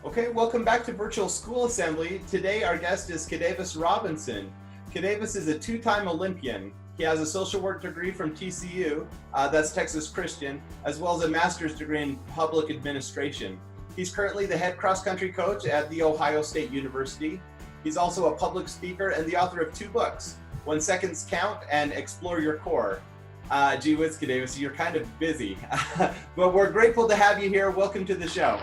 Okay, welcome back to Virtual School Assembly. Today our guest is Khadevis Robinson. Khadevis is a two-time Olympian. He has a social work degree from TCU, that's Texas Christian, as well as a master's degree in public administration. He's currently the head cross-country coach at The Ohio State University. He's also a public speaker and the author of two books, When Seconds Count and Explore Your Core. Gee whiz, Khadevis, you're kind of busy, but we're grateful to have you here. Welcome to the show.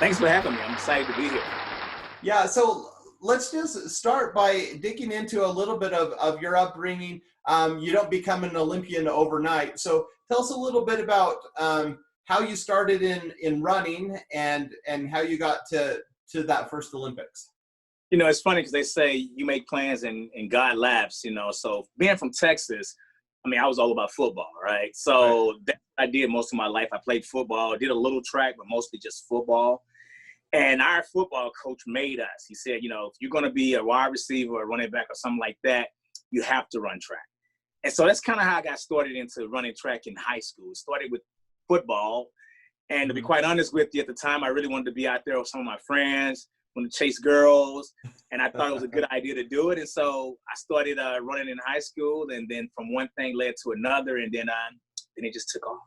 Thanks for having me. I'm excited to be here. Yeah, so let's just start by digging into a little bit of your upbringing. You don't become an Olympian overnight. So tell us a little bit about how you started in running and how you got to that first Olympics. You know, it's funny because they say you make plans and God laughs, you know. So being from Texas, I mean, I was all about football, right? So That I did most of my life. I played football, did a little track, but mostly just football. And our football coach made us. He said, you know, if you're going to be a wide receiver or running back or something like that, you have to run track. And so that's kind of how I got started into running track in high school. It started with football. And to be quite honest with you, at the time, I really wanted to be out there with some of my friends, wanted to chase girls. And I thought it was a good idea to do it. And so I started running in high school. And then from one thing led to another. And then it just took off.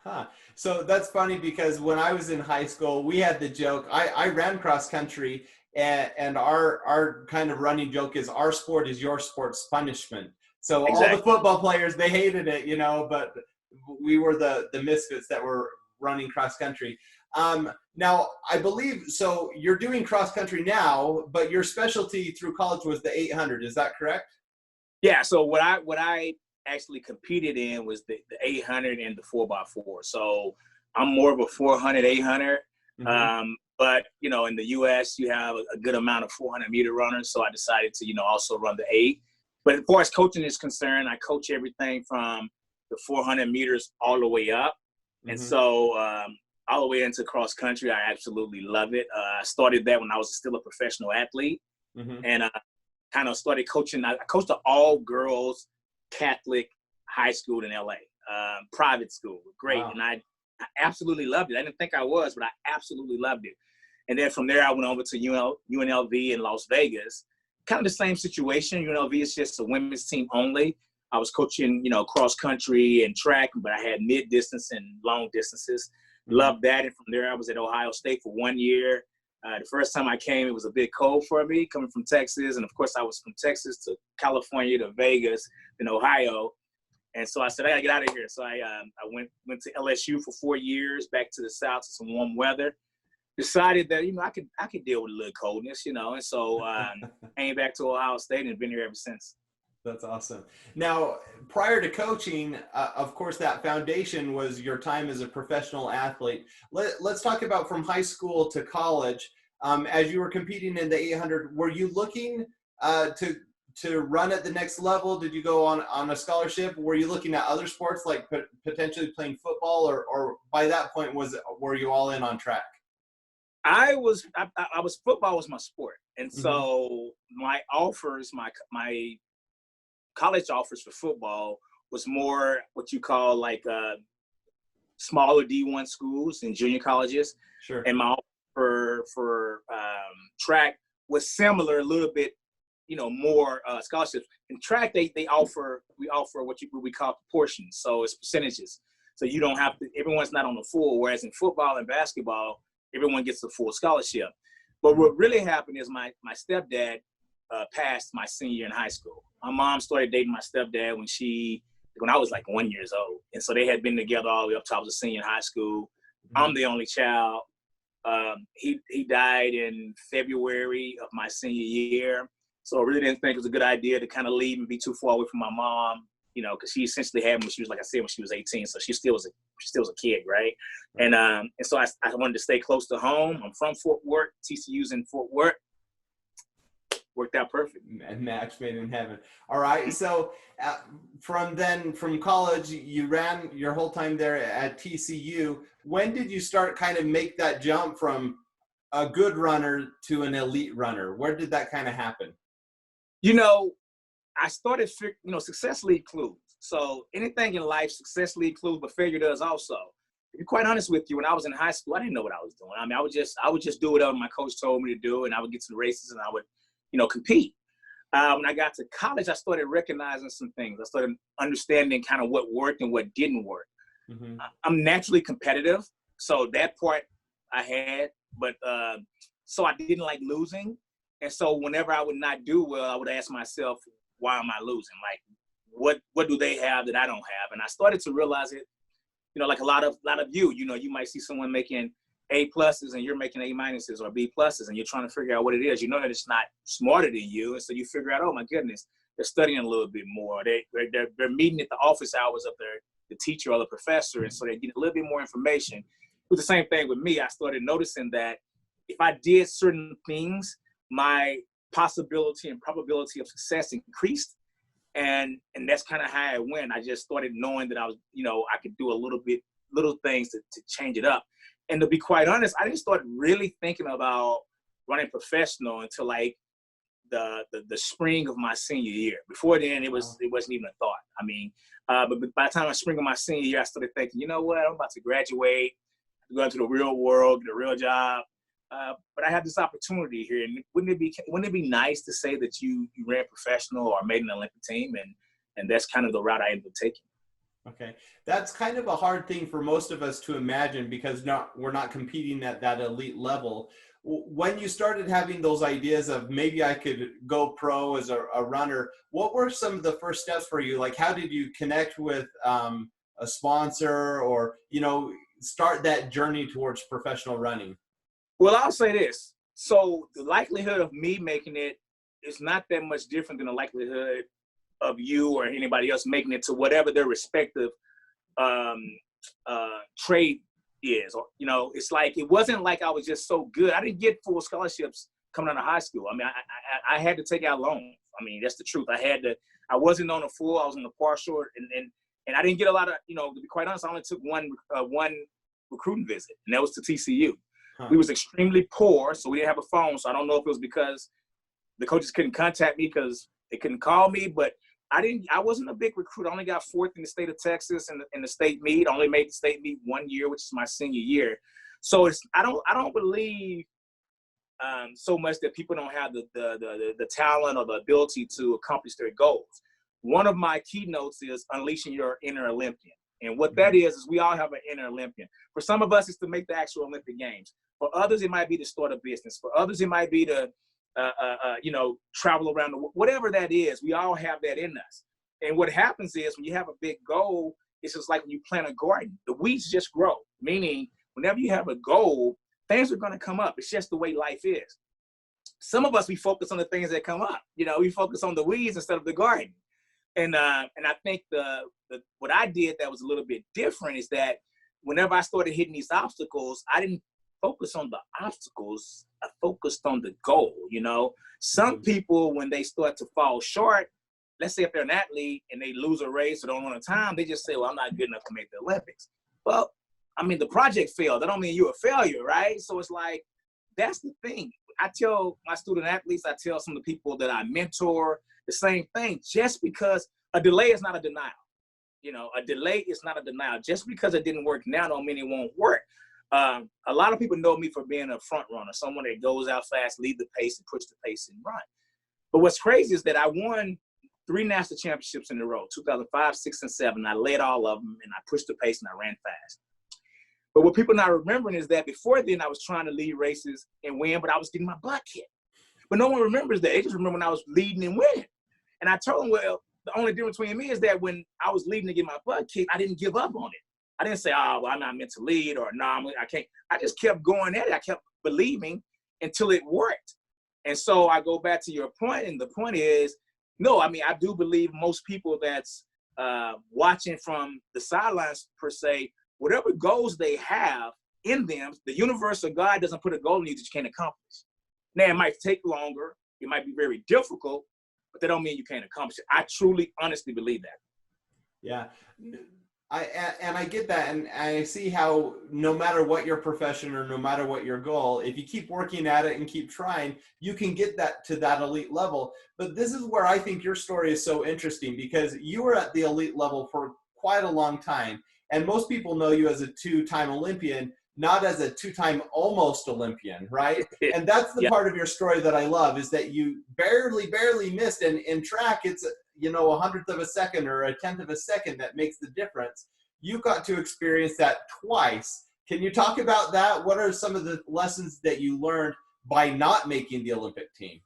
Huh. So that's funny because when I was in high school, we had the joke, I ran cross country and our kind of running joke is our sport is your sport's punishment. So All the football players, they hated it, you know, but we were the misfits that were running cross country. Now I believe, so you're doing cross country now, but your specialty through college was the 800. Is that correct? Yeah. So what I actually competed in was the 800 and the 4x4. So I'm more of a 400, 800. Mm-hmm. But, you know, in the U.S., you have a good amount of 400-meter runners. So I decided to, you know, also run the 8. But as far as coaching is concerned, I coach everything from the 400 meters all the way up. Mm-hmm. And so all the way into cross country, I absolutely love it. I started that when I was still a professional athlete. Mm-hmm. And I kind of started coaching. I coached an all-girls Catholic high school in LA, private school, great. Wow. And I absolutely loved it. I didn't think I was, but I absolutely loved it. And then from there, I went over to UNLV in Las Vegas, kind of the same situation. UNLV is just a women's team only. I was coaching, you know, cross country and track, but I had mid distance and long distances. Mm-hmm. Loved that. And from there, I was at Ohio State for 1 year. The first time I came, it was a bit cold for me coming from Texas. And of course I was from Texas to California to Vegas in Ohio. And so I said, I gotta get out of here. So I went to LSU for 4 years, back to the South to some warm weather. Decided that, you know, I could deal with a little coldness, you know. And so came back to Ohio State and been here ever since. That's awesome. Now, prior to coaching, of course, that foundation was your time as a professional athlete. Let's talk about from high school to college. As you were competing in the 800, were you looking to run at the next level? Did you go on a scholarship? Were you looking at other sports like potentially playing football, or by that point were you all in on track? I was football was my sport, and so my offers, my college offers for football was more what you call like smaller D1 schools and junior colleges. Sure. And my offer for track was similar, a little bit, you know, more scholarships. In track, we offer what we call proportions. So it's percentages. So you don't have to, everyone's not on the full, whereas in football and basketball, everyone gets a full scholarship. But what really happened is my stepdad passed my senior year in high school. My mom started dating my stepdad when I was like 1 year old. And so they had been together all the way up till I was a senior in high school. Mm-hmm. I'm the only child. He died in February of my senior year. So I really didn't think it was a good idea to kind of leave and be too far away from my mom, you know, because she essentially had me when she was, like I said, when she was 18. So she still was a kid, right? And so I wanted to stay close to home. I'm from Fort Worth. TCU's in Fort Worth. Worked out perfect. Match made in heaven. All right. So from college, you ran your whole time there at TCU. When did you start kind of make that jump from a good runner to an elite runner? Where did that kind of happen? You know, I started, you know, success leads clues. So anything in life, success leads clues, but failure does also. to be quite honest with you, when I was in high school, I didn't know what I was doing. I mean, I would just do whatever my coach told me to do, and I would get to the races and I would, compete. When I got to college, I started recognizing some things. I started understanding kind of what worked and what didn't work. Mm-hmm. I'm naturally competitive, so that part I had, but so I didn't like losing. And so whenever I would not do well, I would ask myself, why am I losing? Like, what do they have that I don't have? And I started to realize it, like a lot of you might see someone making A pluses and you're making A minuses or B pluses, and you're trying to figure out what it is. You know that it's not smarter than you, and so you figure out, oh my goodness, they're studying a little bit more. They're meeting at the office hours of the teacher or the professor, and so they get a little bit more information. It was the same thing with me. I started noticing that if I did certain things, my possibility and probability of success increased, and that's kind of how it went. I just started knowing that I was, I could do little things to change it up. And to be quite honest, I didn't start really thinking about running professional until like the spring of my senior year. Before then, it wasn't even a thought. I mean, but by the time I spring of my senior year, I started thinking, you know what, I'm about to graduate, go into the real world, get a real job. But I have this opportunity here, and wouldn't it be nice to say that you ran professional or made an Olympic team, and that's kind of the route I ended up taking. Okay, that's kind of a hard thing for most of us to imagine because we're not competing at that elite level. When you started having those ideas of maybe I could go pro as a runner, what were some of the first steps for you? Like, how did you connect with a sponsor or start that journey towards professional running? Well, I'll say this. So the likelihood of me making it is not that much different than the likelihood of you or anybody else making it to whatever their respective trade is. Or, it's like, it wasn't like I was just so good. I didn't get full scholarships coming out of high school. I mean, I had to take out loans. I mean, that's the truth. I wasn't on a full, I was on a partial, and I didn't get a lot of, to be quite honest, I only took one recruiting visit, and that was to TCU. Huh. We was extremely poor, so we didn't have a phone. So I don't know if it was because the coaches couldn't contact me because they couldn't call me, but I wasn't a big recruit. I only got fourth in the state of Texas in the state meet. I only made the state meet 1 year, which is my senior year. So I don't believe so much that people don't have the talent or the ability to accomplish their goals. One of my keynotes is unleashing your inner Olympian. And what that is we all have an inner Olympian. For some of us, it's to make the actual Olympic Games. For others, it might be to start a business. For others, it might be to, travel around the world. Whatever that is, we all have that in us. And what happens is when you have a big goal, it's just like when you plant a garden. The weeds just grow, meaning whenever you have a goal, things are going to come up. It's just the way life is. Some of us, we focus on the things that come up. We focus on the weeds instead of the garden. And I think what I did that was a little bit different is that whenever I started hitting these obstacles, I didn't focus on the obstacles. I focused on the goal. Some people, when they start to fall short, let's say if they're an athlete and they lose a race or don't run a time, they just say, well, I'm not good enough to make the Olympics. Well, I mean, the project failed. That don't mean you're a failure, right? So it's like, that's the thing. I tell my student athletes, I tell some of the people that I mentor, the same thing. Just because a delay is not a denial. A delay is not a denial. Just because it didn't work now don't mean it won't work. A lot of people know me for being a front runner, someone that goes out fast, lead the pace, and push the pace and run. But what's crazy is that I won 3 national championships in a row, 2005, 6, and 7. I led all of them, and I pushed the pace, and I ran fast. But what people not remembering is that before then, I was trying to lead races and win, but I was getting my butt kicked. But no one remembers that. They just remember when I was leading and winning. And I told them, well, the only difference between me is that when I was leading to get my butt kicked, I didn't give up on it. I didn't say, oh, well, I'm not meant to lead, or no, I can't. I just kept going at it. I kept believing until it worked. And so I go back to your point, and the point is, no, I mean, I do believe most people that's watching from the sidelines, per se, whatever goals they have in them, the universe or God doesn't put a goal in you that you can't accomplish. Now, it might take longer. It might be very difficult, but that don't mean you can't accomplish it. I truly, honestly believe that. Yeah. I get that, and I see how no matter what your profession or no matter what your goal, if you keep working at it and keep trying, you can get that to that elite level. But this is where I think your story is so interesting, because you were at the elite level for quite a long time. And most people know you as a two-time Olympian, not as a two-time almost Olympian, right? And that's the Yeah. part of your story that I love, is that you barely missed. And in track, it's, you know, 1/100th of a second or 1/10th of a second that makes the difference. You got to experience that twice. Can you talk about that? What are some of the lessons that you learned by not making the Olympic team?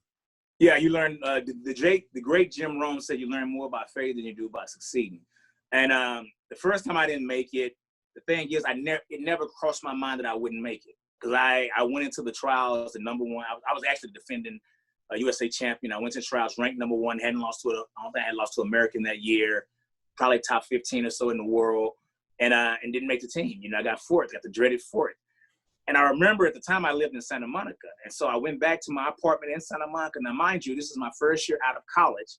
Yeah, you learn, the great Jim Rome said you learn more by failure than you do by succeeding. And the first time I didn't make it, the thing is, it never crossed my mind that I wouldn't make it. Because I went into the trials, the number one, I was actually defending a USA champion. I went to trials ranked number one, I don't think I had lost to American that year, probably top 15 or so in the world, and didn't make the team. You know, I got fourth, got the dreaded fourth. And I remember at the time I lived in Santa Monica. And so I went back to my apartment in Santa Monica. Now, mind you, this is my first year out of college.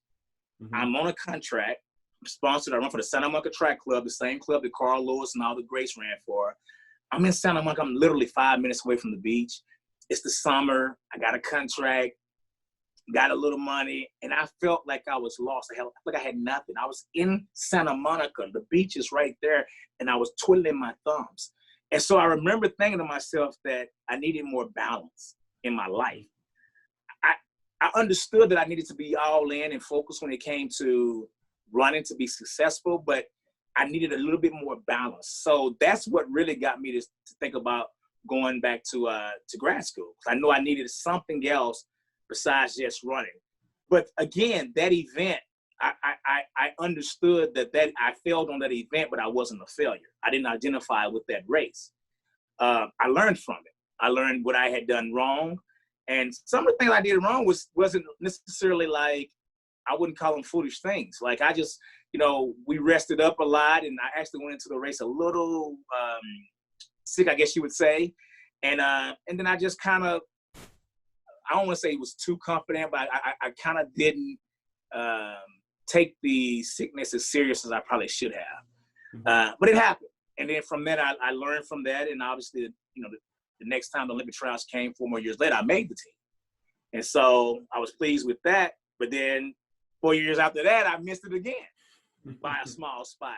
Mm-hmm. I'm on a contract. I'm sponsored. I run for the Santa Monica Track Club, the same club that Carl Lewis and all the greats ran for. I'm in Santa Monica. I'm literally 5 minutes away from the beach. It's the summer. I got a contract, got a little money, and I felt like I was lost. I felt like I had nothing. I was in Santa Monica. The beach is right there, and I was twiddling my thumbs. And so I remember thinking to myself that I needed more balance in my life. I understood that I needed to be all in and focused when it came to running to be successful, but I needed a little bit more balance. So that's what really got me to think about going back to grad school. I knew I needed something else besides just running. But again, that event, I understood that I failed on that event, but I wasn't a failure. I didn't identify with that race. I learned from it. I learned what I had done wrong. And some of the things I did wrong wasn't necessarily like, I wouldn't call them foolish things. Like I just, you know, we rested up a lot, and I actually went into the race a little sick, I guess you would say. And then I just kind of, I don't want to say it was too confident, but I kind of didn't take the sickness as serious as I probably should have. But it happened. And then from that, I learned from that. And obviously, you know, the next time the Olympic trials came 4 more years later, I made the team. And so I was pleased with that. But then 4 years after that, I missed it again by a small spot.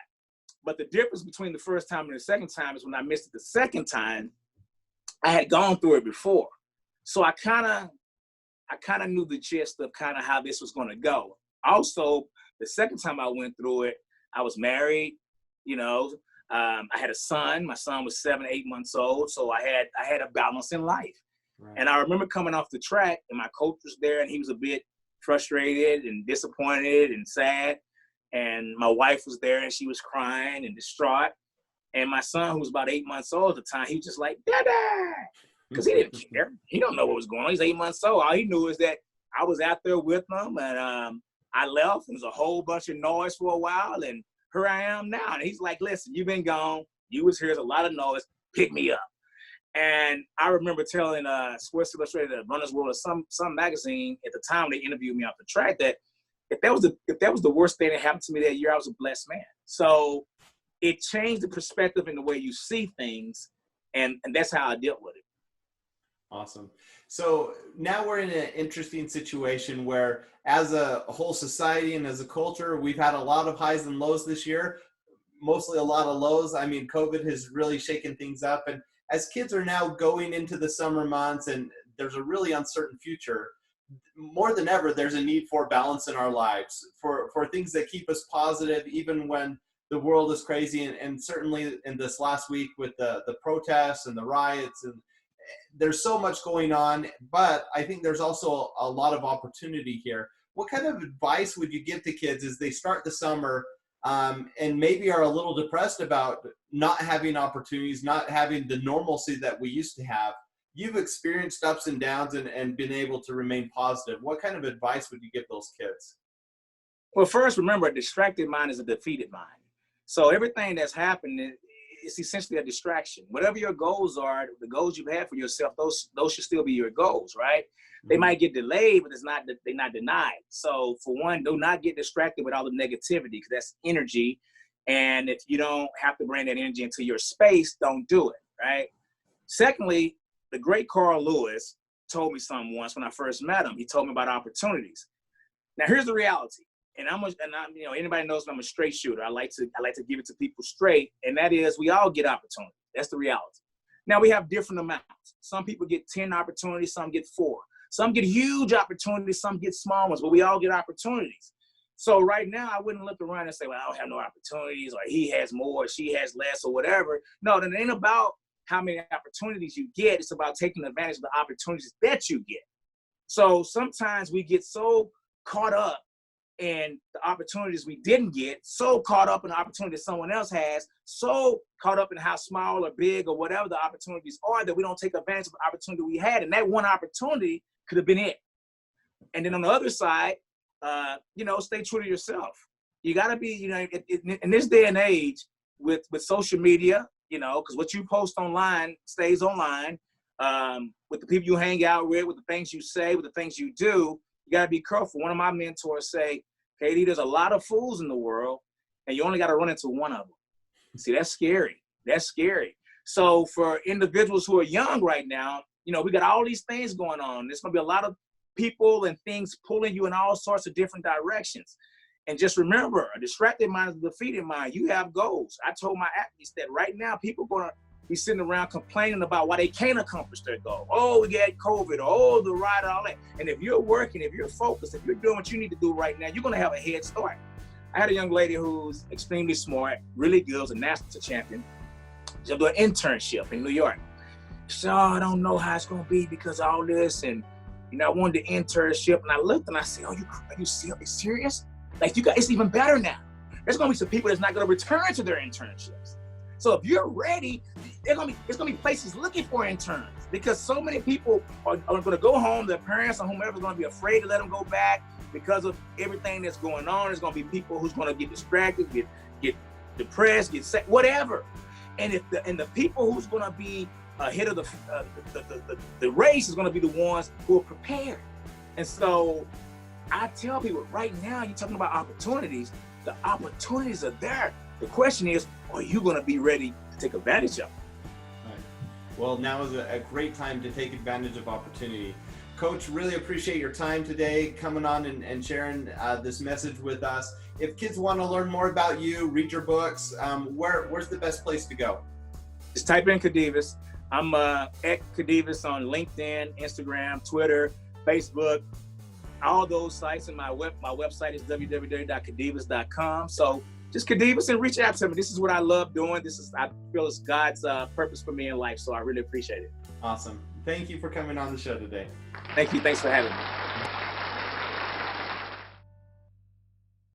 But the difference between the first time and the second time is when I missed it the second time, I had gone through it before. So I kind of knew the gist of kind of how this was going to go. Also, the second time I went through it, I was married, you know, I had a son. My son was 7, 8 months old. So I had a balance in life. Right. And I remember coming off the track, and my coach was there, and he was a bit frustrated and disappointed and sad. And my wife was there, and she was crying and distraught. And my son, who was about 8 months old at the time, he was just like, Dada! Because he didn't care. He don't know what was going on. He's 8 months old. All he knew is that I was out there with him, and I left. There was a whole bunch of noise for a while, and here I am now. And he's like, listen, you've been gone. You was here. There's a lot of noise. Pick me up. And I remember telling Sports Illustrated, Runner's World, or some magazine at the time they interviewed me off the track that if that was the worst thing that happened to me that year, I was a blessed man. So it changed the perspective in the way you see things, and that's how I dealt with it. Awesome. So now we're in an interesting situation where, as a whole society and as a culture, we've had a lot of highs and lows this year, mostly a lot of lows. I mean, COVID has really shaken things up. And as kids are now going into the summer months and there's a really uncertain future, more than ever, there's a need for balance in our lives, for things that keep us positive, even when the world is crazy. And certainly in this last week with the protests and the riots, and there's so much going on, but I think there's also a lot of opportunity here. What kind of advice would you give to kids as they start the summer and maybe are a little depressed about not having opportunities, not having the normalcy that we used to have? You've experienced ups and downs and been able to remain positive. What kind of advice would you give those kids? Well, first, remember, a distracted mind is a defeated mind. So everything that's happened is essentially a distraction. Whatever your goals are, the goals you've had for yourself, those should still be your goals, right? Mm-hmm. They might get delayed, but they're not denied. So for one, do not get distracted with all the negativity, because that's energy. And if you don't have to bring that energy into your space, don't do it, right? Secondly, the great Carl Lewis told me something once when I first met him. He told me about opportunities. Now, here's the reality. and anybody knows I'm a straight shooter. I like to give it to people straight, and that is we all get opportunity. That's the reality. Now we have different amounts. Some people get 10 opportunities, some get 4. Some get huge opportunities, some get small ones, but we all get opportunities. So right now, I wouldn't look around and say, well, I don't have no opportunities, or he has more, or she has less, or whatever. No, it ain't about how many opportunities you get. It's about taking advantage of the opportunities that you get. So sometimes we get so caught up in the opportunities we didn't get, so caught up in the opportunities someone else has, so caught up in how small or big or whatever the opportunities are, that we don't take advantage of the opportunity we had. And that one opportunity could have been it. And then on the other side, stay true to yourself. You got to be, in this day and age with social media, because what you post online stays online. With the people you hang out with the things you say, with the things you do, you got to be careful. One of my mentors say, Katie, there's a lot of fools in the world, and you only got to run into one of them. See, that's scary. That's scary. So for individuals who are young right now, we got all these things going on. There's going to be a lot of people and things pulling you in all sorts of different directions. And just remember, a distracted mind is a defeated mind. You have goals. I told my athletes that right now people are going to be sitting around complaining about why they can't accomplish their goal. Oh, we got COVID. Oh, the ride, all that. And if you're working, if you're focused, if you're doing what you need to do right now, you're going to have a head start. I had a young lady who's extremely smart, really good, was a national champion. She's doing an internship in New York. She said, oh, I don't know how it's going to be because of all this. And, I wanted the internship. And I looked and I said, oh, are you serious? Like, it's even better now. There's going to be some people that's not going to return to their internships. So if you're ready, there's going to be places looking for interns, because so many people are going to go home. Their parents or whomever is going to be afraid to let them go back because of everything that's going on. There's going to be people who's going to get distracted, get depressed, get sick, whatever. And the people who's going to be ahead of the race is going to be the ones who are prepared. And so I tell people right now, you're talking about opportunities. The opportunities are there. The question is, are you going to be ready to take advantage of them? Right. Well, now is a great time to take advantage of opportunity. Coach, really appreciate your time today, coming on and sharing this message with us. If kids want to learn more about you, read your books, where's the best place to go? Just type in Khadevis. I'm at Khadevis on LinkedIn, Instagram, Twitter, Facebook, all those sites. And my website is www.khadevis.com. So just Khadevis and reach out to me. This is what I love doing. I feel it's God's purpose for me in life. So I really appreciate it. Awesome. Thank you for coming on the show today. Thank you. Thanks for having me.